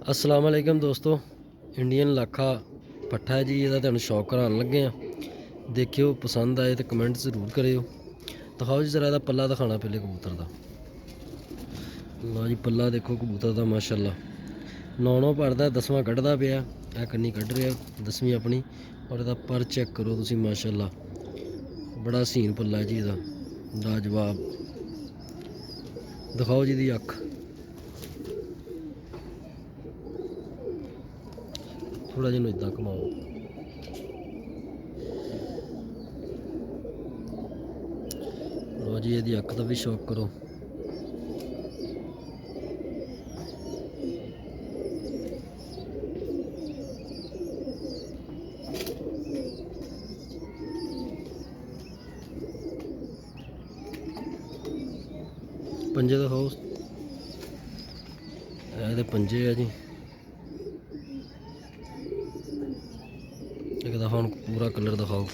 अस्सलाम वालेकुम दोस्तों, इंडियन लाखा पट्ठा है जी। ਇਹਦਾ ਤੁਹਾਨੂੰ ਸ਼ੌਕ ਕਰਾਉਣ ਲੱਗੇ ਆ। देखियो पसंद आए तो कमेंट जरूर करियो। दिखाओ जी जरा ਇਹਦਾ पल्ला दिखाना पहले कबूतर का। लो जी पल्ला देखो कबूतर का माशाल्लाह 9 भरदा 10वां कढ़दा पिया। यह कन्नी कढ़ रहा 10वीं अपनी। और ਇਹਦਾ पर चेक करो तुसी माशाल्लाह बड़ा हसीन पल्ला जी ਇਹਦਾ लाजवाब। दिखाओ जी दी अख थोड़ा जिहा इदां घुमाओ। लो जी ਇਹਦੀ अख का भी शौक करो। पंजे दिखाओ, ये पंजे है जी। एक दफ़ा पूरा कलर दिखाओ।